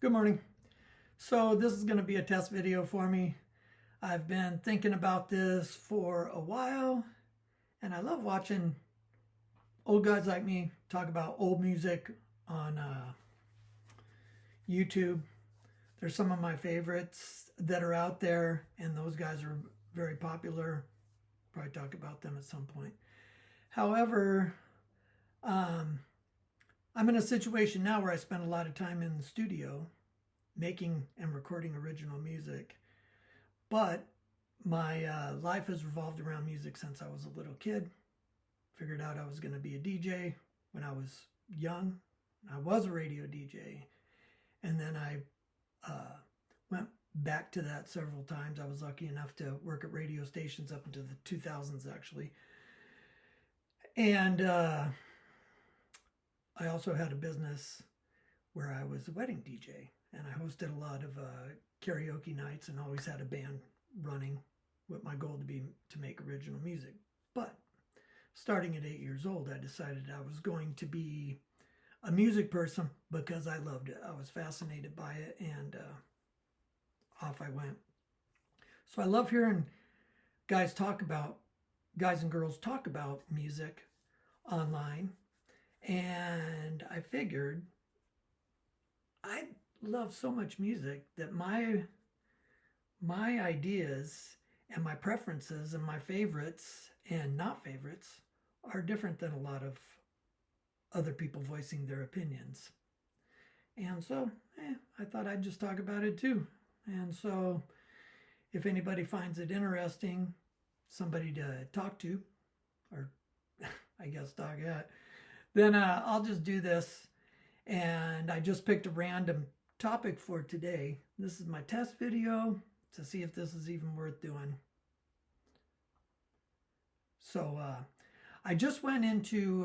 Good morning. So this is going to be a test video for me. I've been thinking about this for a while, and I love watching old guys like me talk about old music on YouTube. There's some of my favorites that are out there, and those guys are very popular. Probably talk about them at some point. However, I'm in a situation now where I spend a lot of time in the studio making and recording original music, but my life has revolved around music since I was a little kid. Figured out I was going to be a DJ when I was young. I was a radio DJ, and then I went back to that several times. I was lucky enough to work at radio stations up into the 2000s actually, and I also had a business where I was a wedding DJ, and I hosted a lot of karaoke nights and always had a band running with my goal to make original music. But starting at 8 years old, I decided I was going to be a music person because I loved it. I was fascinated by it, and off I went. So I love hearing guys and girls talk about music online, and I figured I love so much music that my ideas and my preferences and my favorites and not favorites are different than a lot of other people voicing their opinions. And so I thought I'd just talk about it too. And so if anybody finds it interesting, somebody to talk to, or I guess talk at, then I'll just do this. And I just picked a random topic for today. This is my test video to see if this is even worth doing. So I just went into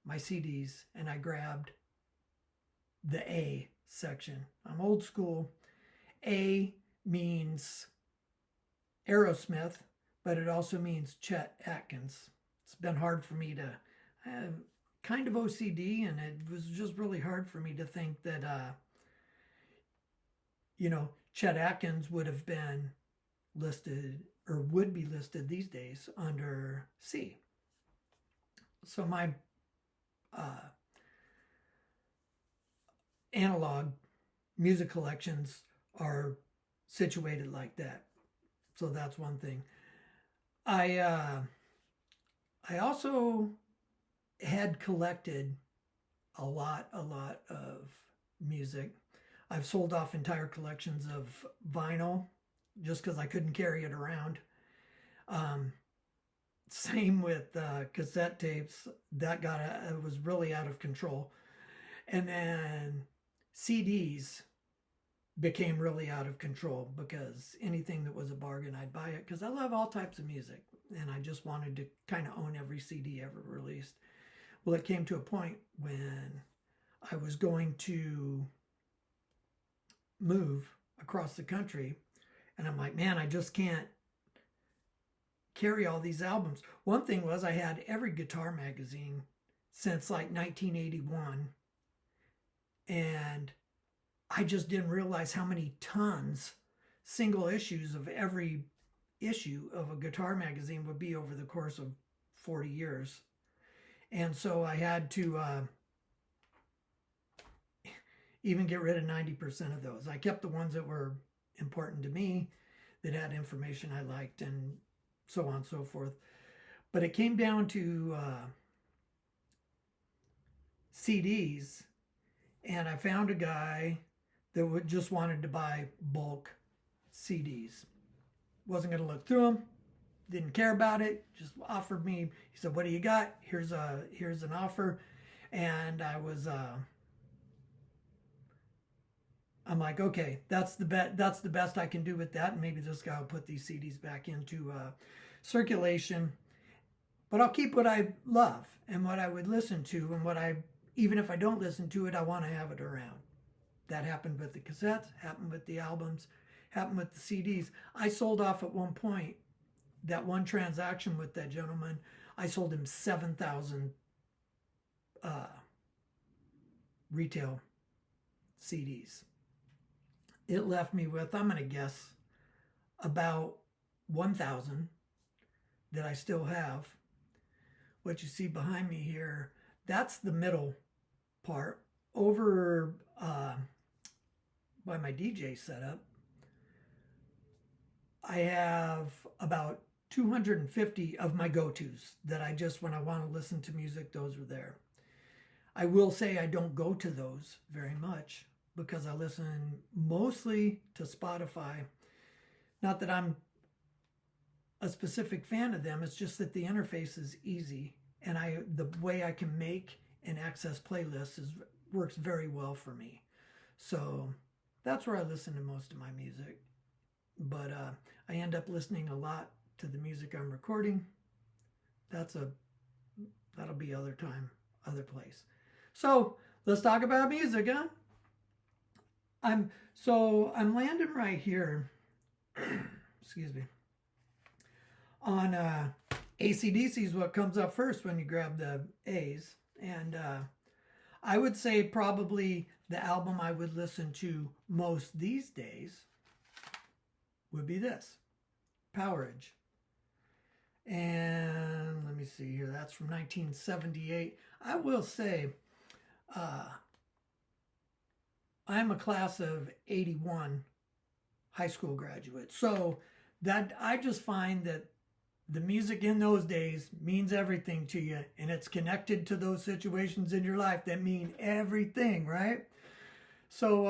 my CDs and I grabbed the A section. I'm old school. A means Aerosmith, but it also means Chet Atkins. It's been hard for me to have kind of OCD, and it was just really hard for me to think that Chet Atkins would have been listed or would be listed these days under C. So my analog music collections are situated like that. So that's one thing. I also had collected a lot of music. I've sold off entire collections of vinyl just because I couldn't carry it around. Same with cassette tapes. That it was really out of control. And then CDs became really out of control because anything that was a bargain, I'd buy it because I love all types of music, and I just wanted to kind of own every CD ever released. Well, it came to a point when I was going to move across the country, and I'm like, man, I just can't carry all these albums. One thing was I had every guitar magazine since like 1981, and I just didn't realize how many tons single issues of every issue of a guitar magazine would be over the course of 40 years. And so I had to even get rid of 90% of those. I kept the ones that were important to me, that had information I liked, and so on and so forth. But it came down to CDs, and I found a guy that just wanted to buy bulk CDs. Wasn't going to look through them. Didn't care about it. Just offered me. He said, "What do you got? Here's an offer." And I'm like, okay, that's the best I can do with that. And maybe this guy will put these CDs back into circulation. But I'll keep what I love and what I would listen to, and even if I don't listen to it, I want to have it around. That happened with the cassettes, happened with the albums, happened with the CDs. I sold off at one point, that one transaction with that gentleman, I sold him 7,000 retail CDs. it left me with, I'm going to guess, about 1,000 that I still have. What you see behind me here, that's the middle part. Over by my DJ setup, I have about 250 of my go-tos that I just, when I want to listen to music, those are there. I will say I don't go to those very much because I listen mostly to Spotify. Not that I'm a specific fan of them, it's just that the interface is easy, and the way I can make and access playlists works very well for me. So that's where I listen to most of my music. But I end up listening a lot to the music I'm recording. That'll be other time, other place. So let's talk about music, huh? I'm landing right here. Excuse me. On AC/DC is what comes up first when you grab the A's, and I would say probably the album I would listen to most these days would be this, Powerage. And let me see here, that's from 1978. I will say, I'm a class of 81 high school graduate. So that I just find that the music in those days means everything to you, and it's connected to those situations in your life that mean everything, right? So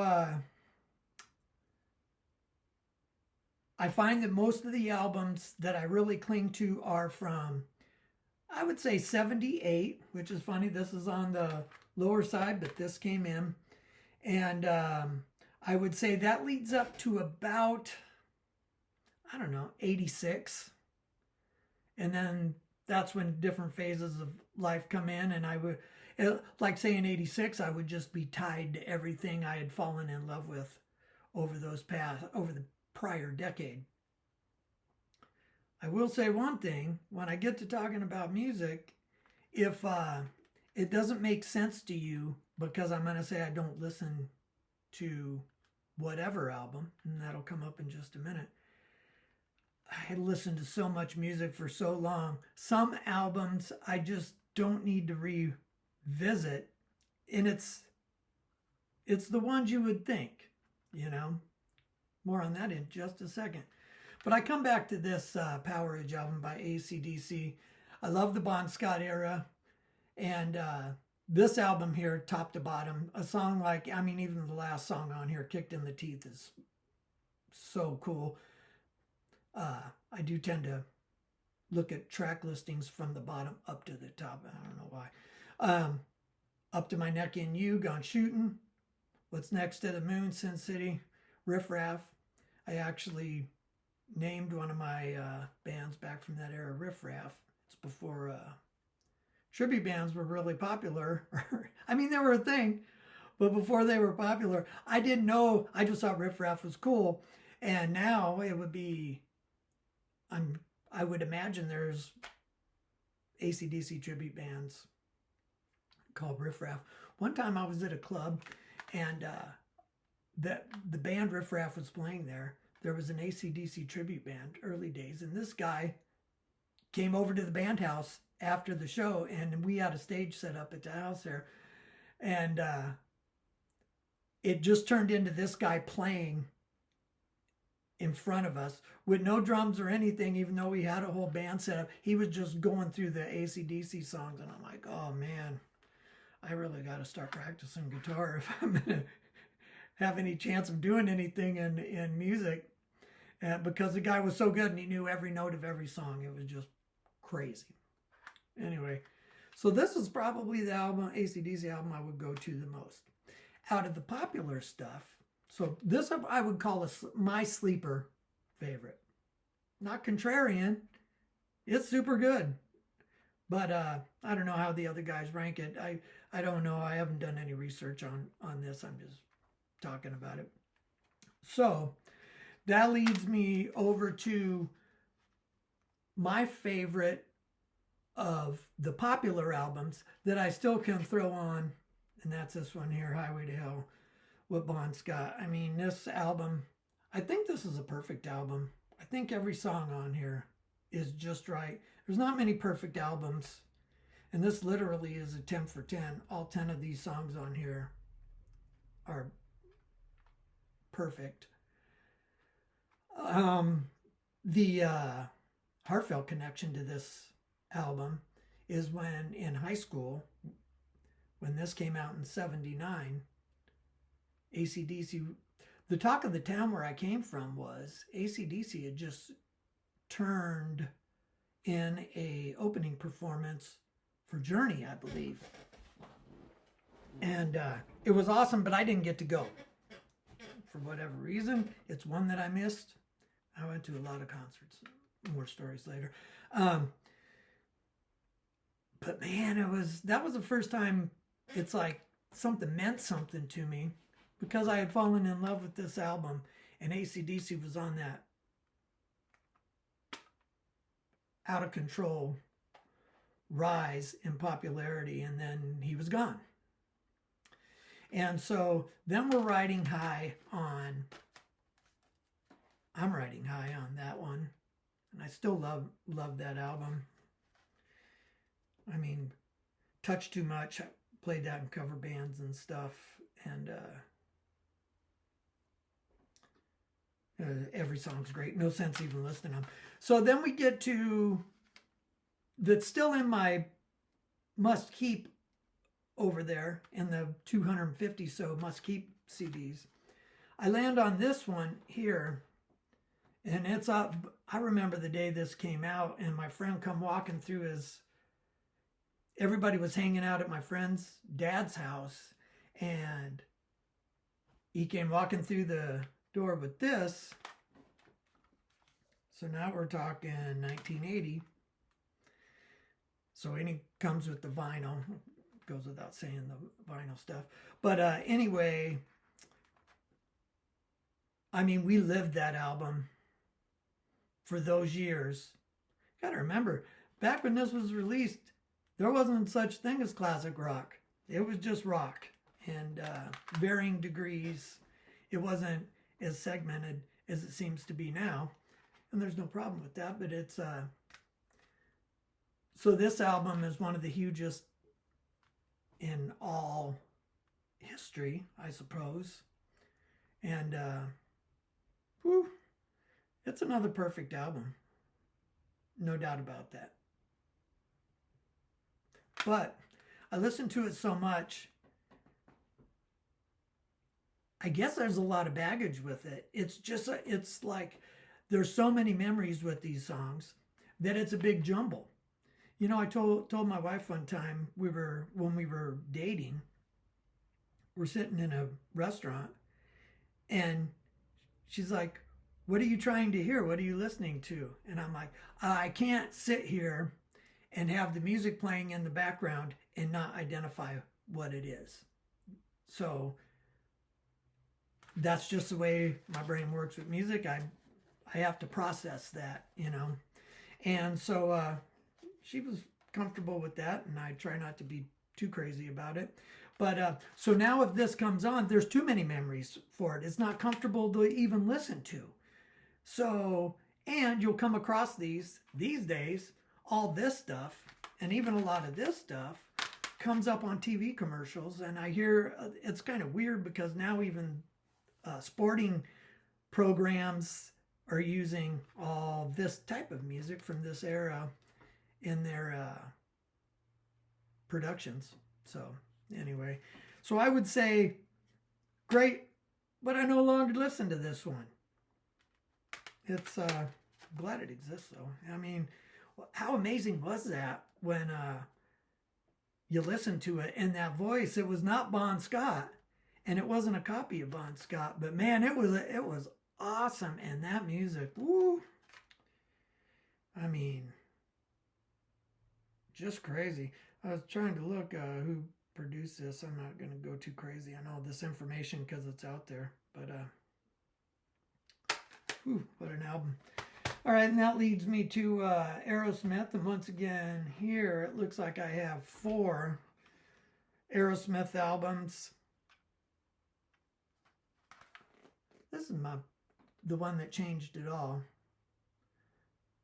I find that most of the albums that I really cling to are from, I would say 78, which is funny. This is on the lower side, but this came in. And I would say that leads up to about, I don't know, 86. And then that's when different phases of life come in. And I would, like say in 86, I would just be tied to everything I had fallen in love with over the prior decade. I will say one thing, when I get to talking about music, if it doesn't make sense to you, because I'm going to say I don't listen to whatever album, and that'll come up in just a minute. I listened to so much music for so long. Some albums I just don't need to revisit, and it's the ones you would think, you know. More on that in just a second. But I come back to this Powerage album by AC/DC. I love the Bon Scott era, and this album here, top to bottom, a song like, I mean, even the last song on here, Kicked in the Teeth, is so cool. I do tend to look at track listings from the bottom up to the top. I don't know why. Up to My Neck in You, Gone Shooting, What's Next to the Moon, Sin City, Riff Raff. I actually named one of my bands back from that era Riff Raff. It's before tribute bands were really popular. I mean, they were a thing, but before they were popular, I didn't know. I just thought Riff Raff was cool. And now it would be, I would imagine there's AC/DC tribute bands called Riff Raff. One time I was at a club, and the band Riff Raff was playing there. There was an AC/DC tribute band, early days, and this guy came over to the band house after the show, and we had a stage set up at the house there, and it just turned into this guy playing in front of us with no drums or anything, even though we had a whole band set up. He was just going through the AC/DC songs, and I'm like, oh man, I really got to start practicing guitar if I'm going to have any chance of doing anything in music, because the guy was so good and he knew every note of every song. It was just crazy. Anyway, so this is probably the album, AC/DC album, I would go to the most. Out of the popular stuff, so this I would call my sleeper favorite. Not contrarian. It's super good. But I don't know how the other guys rank it. I don't know. I haven't done any research on this. I'm just talking about it. So that leads me over to my favorite of the popular albums that I still can throw on, and that's this one here, Highway to Hell, with Bon Scott. I mean, this album, I think this is a perfect album. I think every song on here is just right. There's not many perfect albums, and this literally is a 10 for 10. All 10 of these songs on here are perfect. The heartfelt connection to this album is when in high school, when this came out in 79, AC/DC, the talk of the town where I came from was AC/DC had just turned in a opening performance for Journey, I believe. And it was awesome, but I didn't get to go. For whatever reason, it's one that I missed. I went to a lot of concerts. More stories later. But man, that was the first time it's like something meant something to me, because I had fallen in love with this album, and AC/DC was on that out of control rise in popularity, and then he was gone. And so then I'm riding high on that one. And I still love that album. I mean, Touch Too Much, I played that in cover bands and stuff. And every song's great. No sense even listening to them. So then we get to, that's still in my must keep over there in the 250 so must keep CDs. I land on this one here, and it's up. I remember the day this came out, and my friend come walking through everybody was hanging out at my friend's dad's house, and he came walking through the door with this. So now we're talking 1980. So it comes with the vinyl. Goes without saying, the vinyl stuff. But anyway, I mean, we lived that album for those years. Got to remember, back when this was released, there wasn't such thing as classic rock. It was just rock, and varying degrees. It wasn't as segmented as it seems to be now, and there's no problem with that. But it's so this album is one of the hugest in all history, I suppose. And it's another perfect album. No doubt about that. But I listened to it so much, I guess there's a lot of baggage with it. It's like there's so many memories with these songs that it's a big jumble. You know, I told my wife one time, when we were dating, we're sitting in a restaurant, and she's like, "What are you trying to hear? What are you listening to?" And I'm like, I can't sit here and have the music playing in the background and not identify what it is. So that's just the way my brain works with music. I have to process that, you know. And so she was comfortable with that, and I try not to be too crazy about it. But so now if this comes on, there's too many memories for it. It's not comfortable to even listen to. So, and you'll come across these days, all this stuff, and even a lot of this stuff comes up on TV commercials, and I hear, it's kind of weird because now even sporting programs are using all this type of music from this era in their productions. So anyway, so I would say great, but I no longer listen to this one. It's glad it exists though. I mean, how amazing was that when you listen to it, and that voice, it was not Bon Scott, and it wasn't a copy of Bon Scott, but man, it was awesome. And that music, woo, I mean, just crazy. I was trying to look who produced this. I'm not going to go too crazy on all this information because it's out there, but what an album. All right, and that leads me to Aerosmith. And once again, here, it looks like I have 4 Aerosmith albums. is the one that changed it all.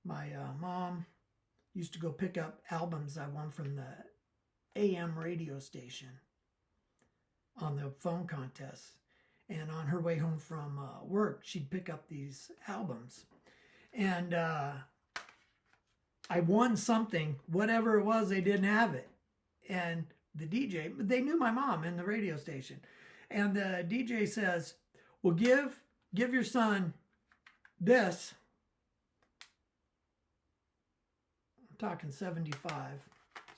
My mom used to go pick up albums I won from the AM radio station on the phone contests. And on her way home from work, she'd pick up these albums. And I won something, whatever it was, they didn't have it. And the DJ, they knew my mom in the radio station. And the DJ says, well, give your son this. I'm talking 75.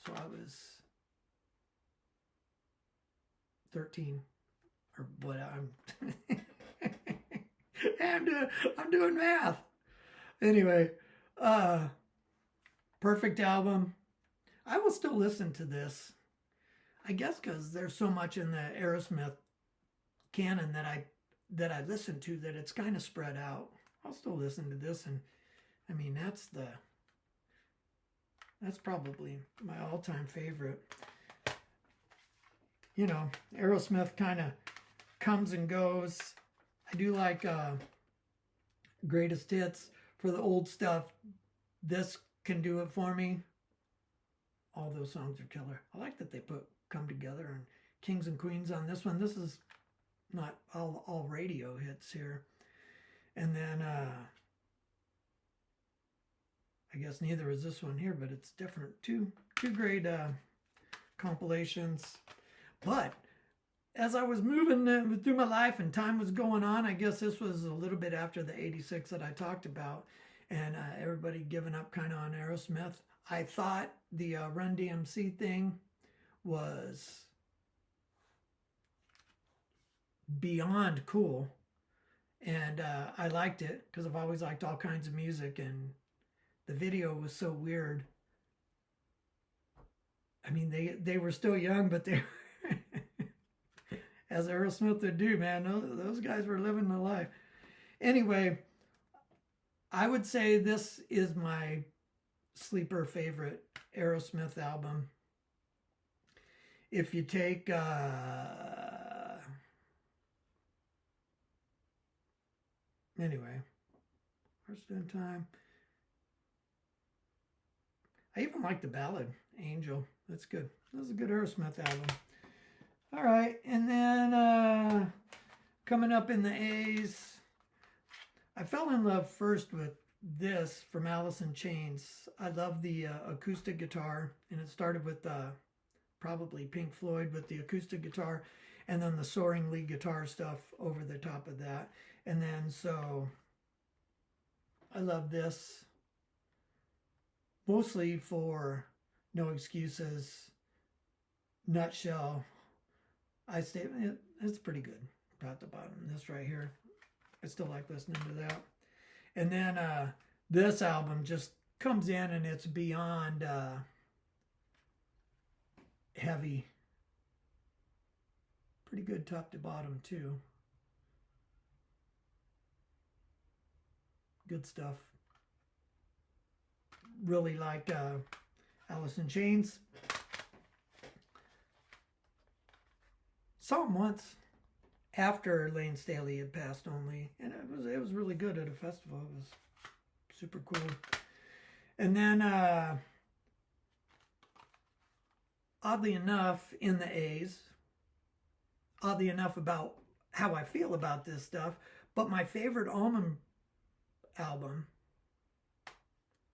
So I was 13 or what I'm doing math. Anyway, perfect album. I will still listen to this. I guess because there's so much in the Aerosmith canon that I listen to that it's kind of spread out. I'll still listen to this, and I mean that's probably my all-time favorite. You know, Aerosmith kind of comes and goes. I do like greatest hits for the old stuff. This can do it for me. All those songs are killer. I like that they come together and Kings and Queens on this one. This is not all radio hits here. And then I guess neither is this one here, but it's different. Two great compilations. But as I was moving through my life and time was going on, I guess this was a little bit after the 86 that I talked about, and everybody giving up kind of on Aerosmith. I thought the Run DMC thing was beyond cool, and I liked it because I've always liked all kinds of music, and the video was so weird. I mean, they were still young, but they as Aerosmith would do, man. Those guys were living the life. Anyway, I would say this is my sleeper favorite Aerosmith album. If you take anyway, First in Time. I even like the ballad, Angel. That's good. That was a good Aerosmith album. All right, and then coming up in the A's, I fell in love first with this from Alice in Chains. I love the acoustic guitar, and it started with probably Pink Floyd with the acoustic guitar, and then the soaring lead guitar stuff over the top of that. And then so I love this mostly for No Excuses, Nutshell. It's pretty good, top to bottom. This right here, I still like listening to that. And then this album just comes in and it's beyond heavy. Pretty good top to bottom too. Good stuff. Really like Alice in Chains. Saw him once after Lane Staley had passed only, and it was really good at a festival. It was super cool. And then oddly enough, in the A's, oddly enough about how I feel about this stuff, but my favorite Allman album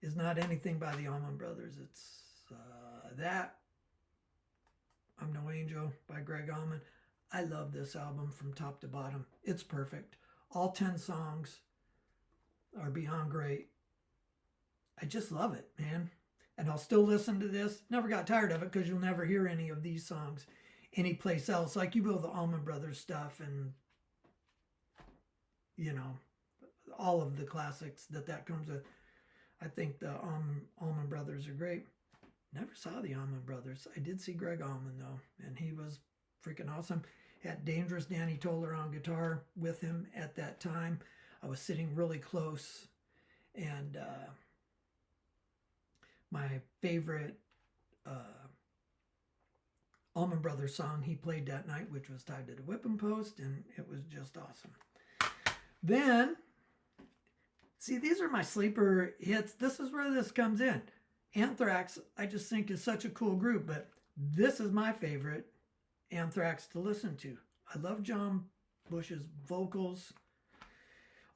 is not anything by the Allman Brothers. It's that I'm No Angel by Greg Allman. I love this album from top to bottom. It's perfect. All 10 songs are beyond great. I just love it, man. And I'll still listen to this. Never got tired of it because you'll never hear any of these songs anyplace else. Like you will the Allman Brothers stuff and, you know, all of the classics that comes with. I think the Allman Brothers are great. Never saw the Allman Brothers. I did see Greg Allman, though, and he was freaking awesome. Had Dangerous Danny Toller on guitar with him at that time. I was sitting really close, and my favorite Allman Brothers song he played that night, which was Tied to the Whipping Post, and it was just awesome. Then, see, these are my sleeper hits. This is where this comes in. Anthrax, I just think is such a cool group, but this is my favorite Anthrax to listen to. I love John Bush's vocals.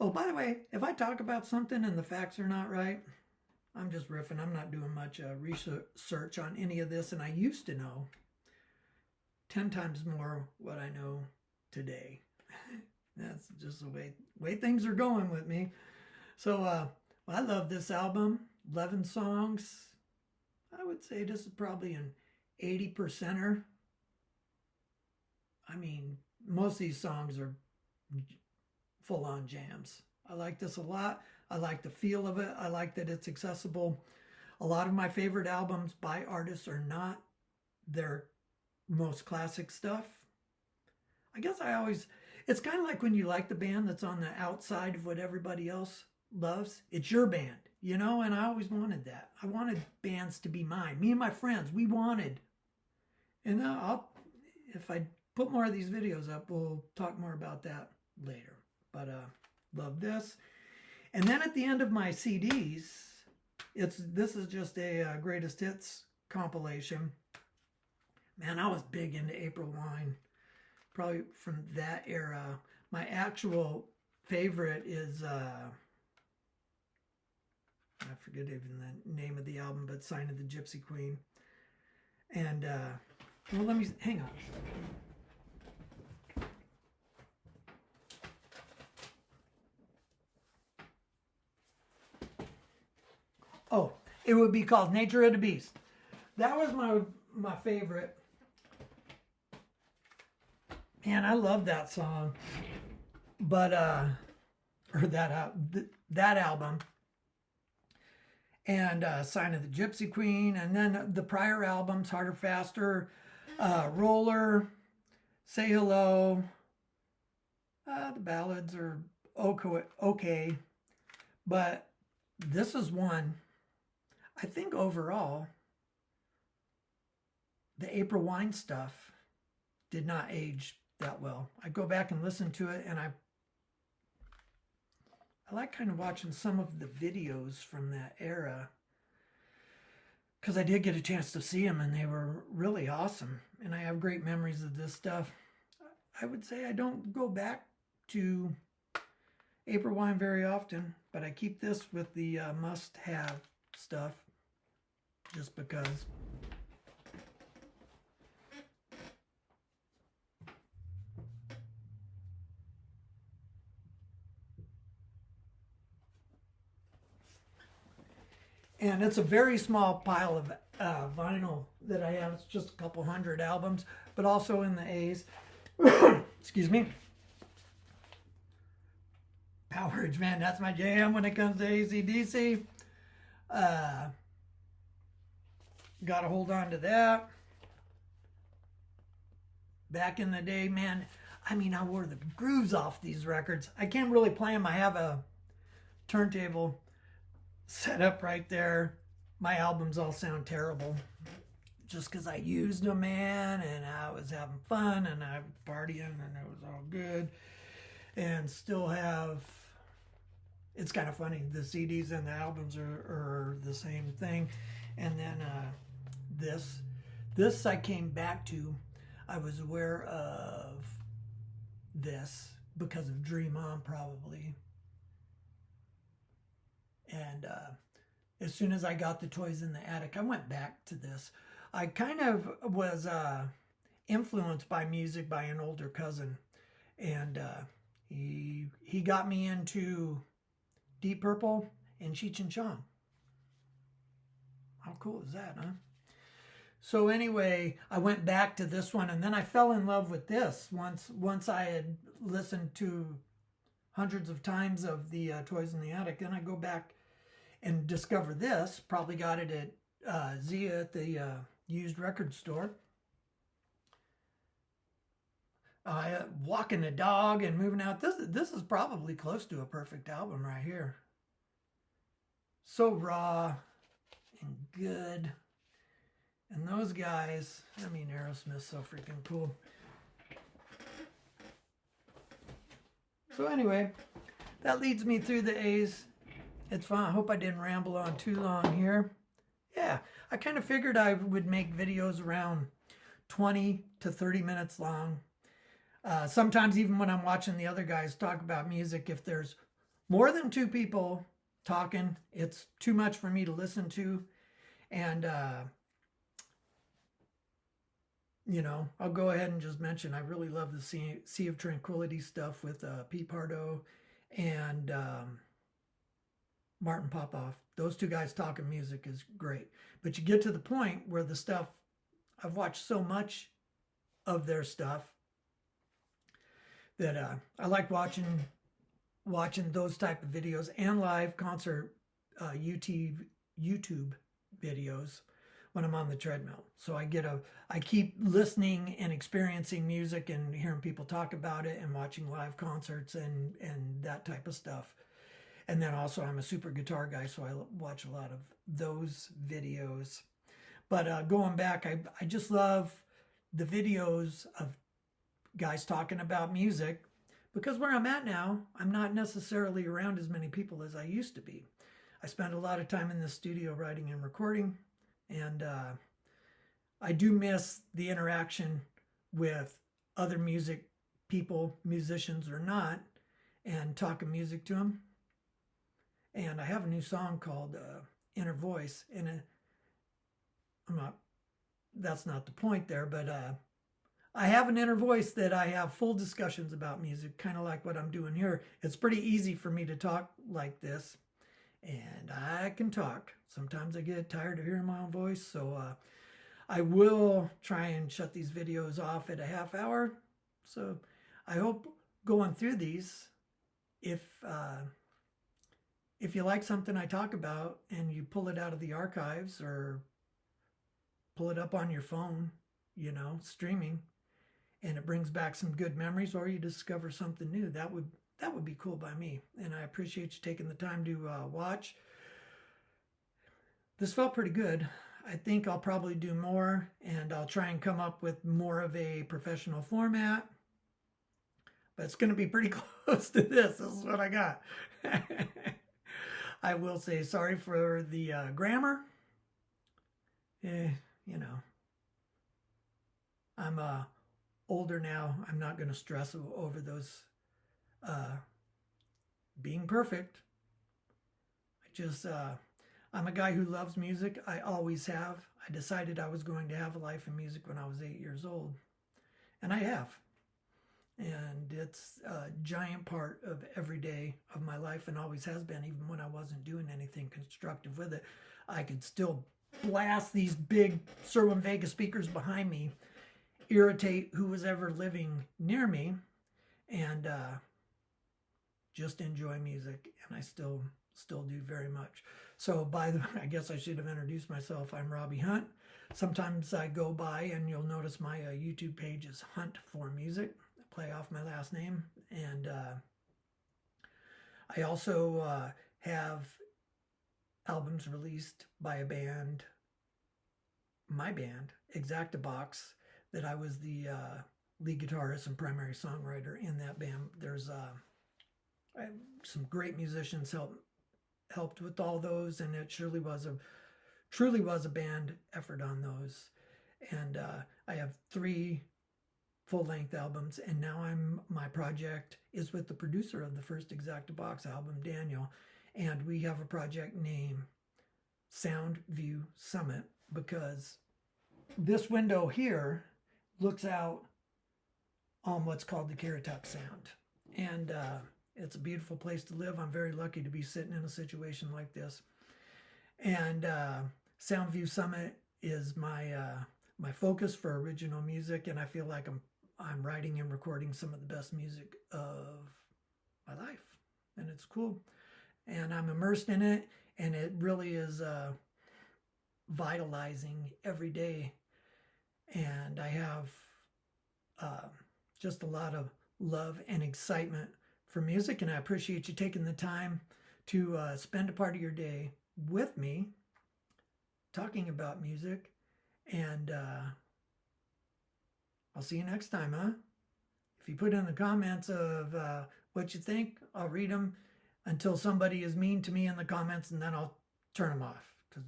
Oh, by the way, if I talk about something and the facts are not right, I'm just riffing. I'm not doing much research on any of this, and I used to know 10 times more what I know today. That's just the way things are going with me. So I love this album. 11 songs. I would say this is probably an 80%er. I mean, most of these songs are full-on jams. I like this a lot. I like the feel of it. I like that it's accessible. A lot of my favorite albums by artists are not their most classic stuff. I guess it's kind of like when you like the band that's on the outside of what everybody else loves. It's your band, you know, and I always wanted that. I wanted bands to be mine. Me and my friends, we wanted. And if I put more of these videos up, we'll talk more about that later. But love this. And then at the end of my CDs, this is just a greatest hits compilation. Man, I was big into April Wine, probably from that era. My actual favorite is, I forget even the name of the album, but Sign of the Gypsy Queen. And, well, hang on a second. Oh, it would be called Nature of the Beast. That was my favorite. Man, I love that song. But, or that album. And Sign of the Gypsy Queen. And then the prior albums, Harder, Faster, Roller, Say Hello. The ballads are okay. But this is one. I think overall, the April Wine stuff did not age that well. I go back and listen to it, and I like kind of watching some of the videos from that era, because I did get a chance to see them, and they were really awesome. And I have great memories of this stuff. I would say I don't go back to April Wine very often, but I keep this with the must-have stuff just because. And it's a very small pile of vinyl that I have. It's just a couple hundred albums, but also in the A's. Excuse me. Powerage, man, that's my jam when it comes to AC/DC. Got to hold on to that. Back in the day, man, I mean, I wore the grooves off these records. I can't really play them. I have a turntable set up right there. My albums all sound terrible just because I used them, man, and I was having fun, and I was partying, and it was all good. And still have, it's kind of funny, the CDs and the albums are the same thing. And then this I came back to. I was aware of this because of Dream On, probably. And as soon as I got the Toys in the Attic, I went back to this. I kind of was influenced by music by an older cousin. And he got me into Deep Purple and Cheech and Chong. How cool is that, huh? So anyway, I went back to this one, and then I fell in love with this once I had listened to hundreds of times of the Toys in the Attic. Then I go back and discover this. Probably got it at Zia at the used record store. Walking the dog and moving out. This is probably close to a perfect album right here. So raw and good. And those guys, I mean, Aerosmith's so freaking cool. So anyway, that leads me through the A's. It's fun. I hope I didn't ramble on too long here. Yeah, I kind of figured I would make videos around 20 to 30 minutes long. Sometimes even when I'm watching the other guys talk about music, if there's more than two people talking, it's too much for me to listen to. And, you know, I'll go ahead and just mention I really love the Sea of Tranquility stuff with Pete Pardo and Martin Popoff. Those two guys talking music is great. But you get to the point where the stuff, I've watched so much of their stuff that I like watching those type of videos and live concert YouTube videos when I'm on the treadmill. So I keep listening and experiencing music and hearing people talk about it and watching live concerts and that type of stuff. And then also I'm a super guitar guy, so I watch a lot of those videos. But going back, I just love the videos of guys talking about music, because where I'm at now, I'm not necessarily around as many people as I used to be. I spend a lot of time in the studio writing and recording, and I do miss the interaction with other music people, musicians or not, and talking music to them. And I have a new song called Inner Voice, and that's not the point there, but I have an inner voice that I have full discussions about music, kind of like what I'm doing here. It's pretty easy for me to talk like this, and I can talk. Sometimes I get tired of hearing my own voice, so I will try and shut these videos off at a half hour. So I hope going through these, if you like something I talk about and you pull it out of the archives or pull it up on your phone, you know, streaming, and it brings back some good memories, or you discover something new, that would be cool by me. And I appreciate you taking the time to watch. This felt pretty good. I think I'll probably do more, and I'll try and come up with more of a professional format. But it's going to be pretty close to this. This is what I got. I will say sorry for the grammar. You know, I'm older now. I'm not going to stress over those being perfect. I'm a guy who loves music. I always have. I decided I was going to have a life in music when I was 8 years old, and I have. And it's a giant part of every day of my life, and always has been. Even when I wasn't doing anything constructive with it, I could still blast these big Sherwin-Vega speakers behind me, irritate who was ever living near me, and just enjoy music. And I still do very much. So by the way, I guess I should have introduced myself. I'm Robbie Hunt. Sometimes I go by and you'll notice my YouTube page is HUNT4MUSIC. Play off my last name. And I also have albums released by a band, my band, Exactabox, that I was the lead guitarist and primary songwriter in that band. There's some great musicians helped with all those, and it truly was a band effort on those. And I have 3 full-length albums, and now my project is with the producer of the first Exactabox album, Daniel, and we have a project named Sound View Summit, because this window here looks out on what's called the Caratuck Sound, and it's a beautiful place to live. I'm very lucky to be sitting in a situation like this. And Sound View Summit is my focus for original music, and I feel like I'm writing and recording some of the best music of my life, and it's cool. And I'm immersed in it, and it really is vitalizing every day. And I have just a lot of love and excitement for music, and I appreciate you taking the time to spend a part of your day with me talking about music. And I'll see you next time, huh? If you put in the comments of what you think, I'll read them. until somebody is mean to me in the comments, and then I'll turn them off, because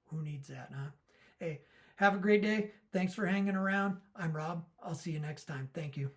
who needs that, huh? Hey, have a great day. Thanks for hanging around. I'm Rob. I'll see you next time. Thank you.